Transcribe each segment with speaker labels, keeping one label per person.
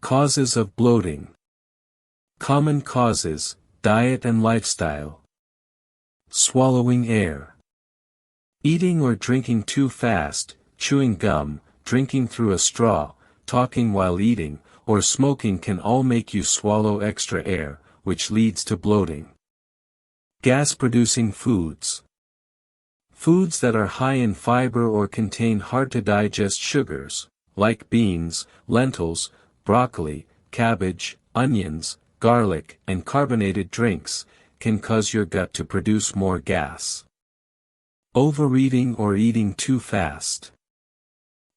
Speaker 1: Causes of bloating. Common causes: diet and lifestyle. Swallowing air. Eating or drinking too fast, chewing gum, drinking through a straw, talking while eating, or smoking can all make you swallow extra air, which leads to bloating. Gas-producing foods. Foods that are high in fiber or contain hard-to-digest sugars, like beans, lentils, broccoli, cabbage, onions, garlic, and carbonated drinks, can cause your gut to produce more gas. Overeating or eating too fast.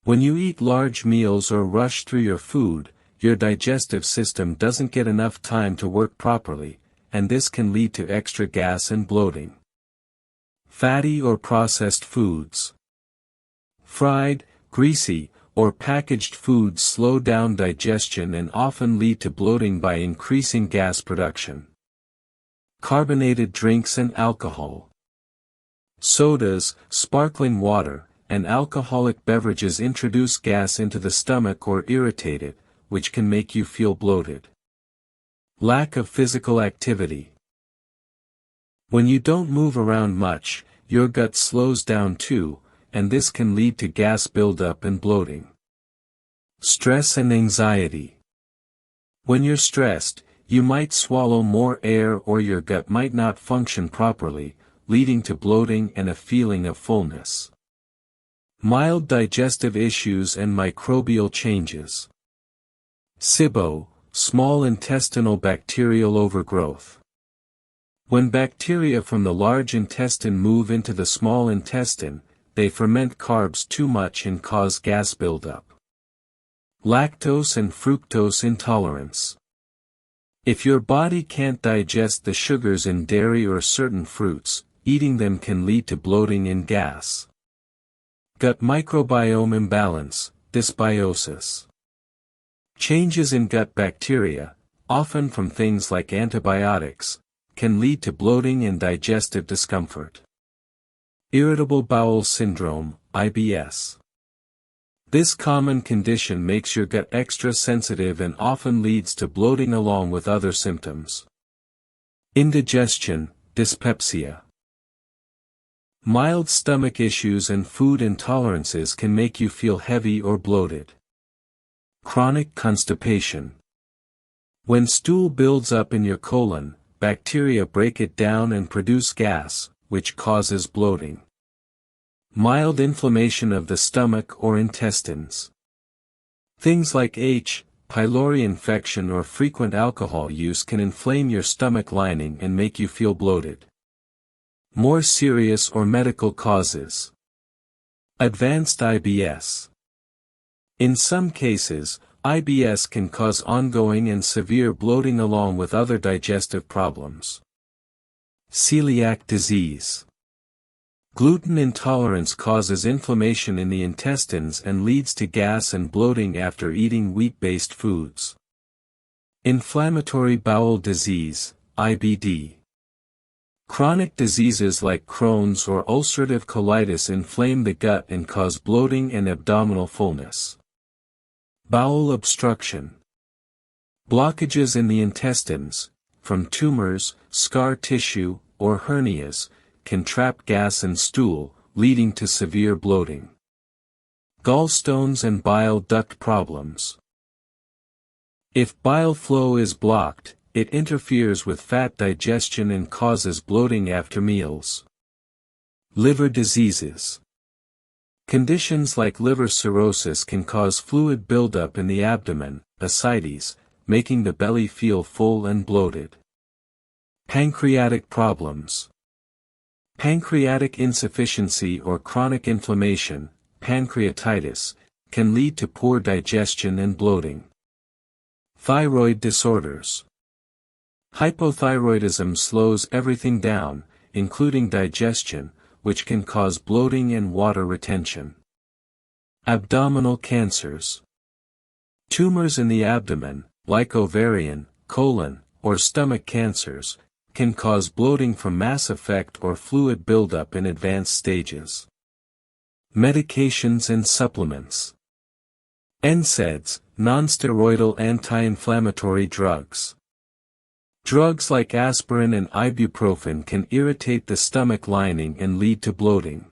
Speaker 1: When you eat large meals or rush through your food, your digestive system doesn't get enough time to work properly, and this can lead to extra gas and bloating. Fatty or processed foods. Fried, greasy, or packaged foods slow down digestion and often lead to bloating by increasing gas production. Carbonated drinks and alcohol. Sodas, sparkling water, and alcoholic beverages introduce gas into the stomach or irritate it, which can make you feel bloated. Lack of physical activity. When you don't move around much, your gut slows down too, and this can lead to gas buildup and bloating. Stress and anxiety. When you're stressed, you might swallow more air or your gut might not function properly, leading to bloating and a feeling of fullness. Mild digestive issues and microbial changes. SIBO, small intestinal bacterial overgrowth. When bacteria from the large intestine move into the small intestine, they ferment carbs too much and cause gas buildup. Lactose and fructose intolerance. If your body can't digest the sugars in dairy or certain fruits, eating them can lead to bloating and gas. Gut microbiome imbalance, dysbiosis. Changes in gut bacteria, often from things like antibiotics, can lead to bloating and digestive discomfort. Irritable bowel syndrome, IBS. This common condition makes your gut extra sensitive and often leads to bloating along with other symptoms. Indigestion, dyspepsia. Mild stomach issues and food intolerances can make you feel heavy or bloated. Chronic constipation. When stool builds up in your colon, bacteria break it down and produce gas, which causes bloating. Mild inflammation of the stomach or intestines. Things like H. pylori infection or frequent alcohol use can inflame your stomach lining and make you feel bloated. More serious or medical causes. Advanced IBS. In some cases, IBS can cause ongoing and severe bloating along with other digestive problems. Celiac disease. Gluten intolerance causes inflammation in the intestines and leads to gas and bloating after eating wheat-based foods. Inflammatory bowel disease, IBD. Chronic diseases like Crohn's or ulcerative colitis inflame the gut and cause bloating and abdominal fullness. Bowel obstruction. Blockages in the intestines, from tumors, scar tissue, or hernias, can trap gas and stool, leading to severe bloating. Gallstones and bile duct problems. If bile flow is blocked, it interferes with fat digestion and causes bloating after meals. Liver diseases. Conditions like liver cirrhosis can cause fluid buildup in the abdomen, ascites, making the belly feel full and bloated. Pancreatic problems. Pancreatic insufficiency or chronic inflammation, pancreatitis, can lead to poor digestion and bloating. Thyroid disorders. Hypothyroidism slows everything down, including digestion, which can cause bloating and water retention. Abdominal cancers. Tumors in the abdomen, like ovarian, colon, or stomach cancers, can cause bloating from mass effect or fluid buildup in advanced stages. Medications and supplements. NSAIDs, Non-steroidal anti-inflammatory drugs. Drugs like aspirin and ibuprofen can irritate the stomach lining and lead to bloating.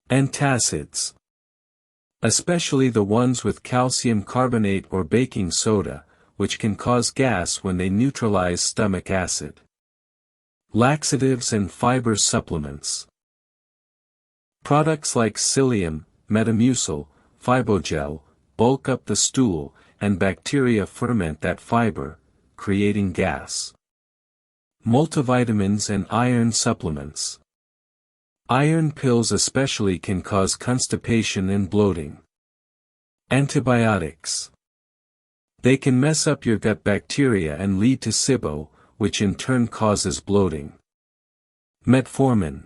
Speaker 1: Antacids. Especially the ones with calcium carbonate or baking soda, which can cause gas when they neutralize stomach acid. Laxatives and fiber supplements. Products like psyllium, metamucil, fibogel, bulk up the stool, and bacteria ferment that fiber, creating gas. Multivitamins and iron supplements. Iron pills especially can cause constipation and bloating. Antibiotics. They can mess up your gut bacteria and lead to SIBO, which in turn causes bloating. Metformin.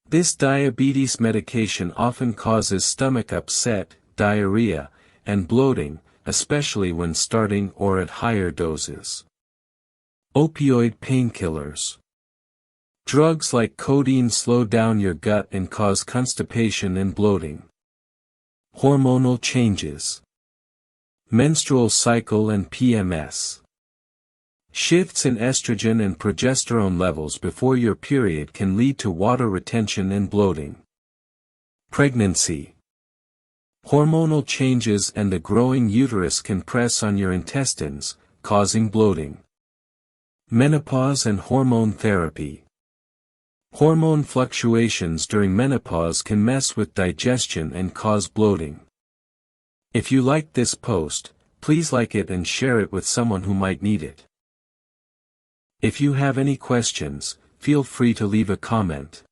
Speaker 1: This diabetes medication often causes stomach upset, diarrhea, and bloating, especially when starting or at higher doses. Opioid painkillers. Drugs like codeine slow down your gut and cause constipation and bloating. Hormonal changes. Menstrual cycle and PMS. Shifts in estrogen and progesterone levels before your period can lead to water retention and bloating. Pregnancy. Hormonal changes and a growing uterus can press on your intestines, causing bloating. Menopause and hormone therapy. Hormone fluctuations during menopause can mess with digestion and cause bloating. If you liked this post, please like it and share it with someone who might need it. If you have any questions, feel free to leave a comment.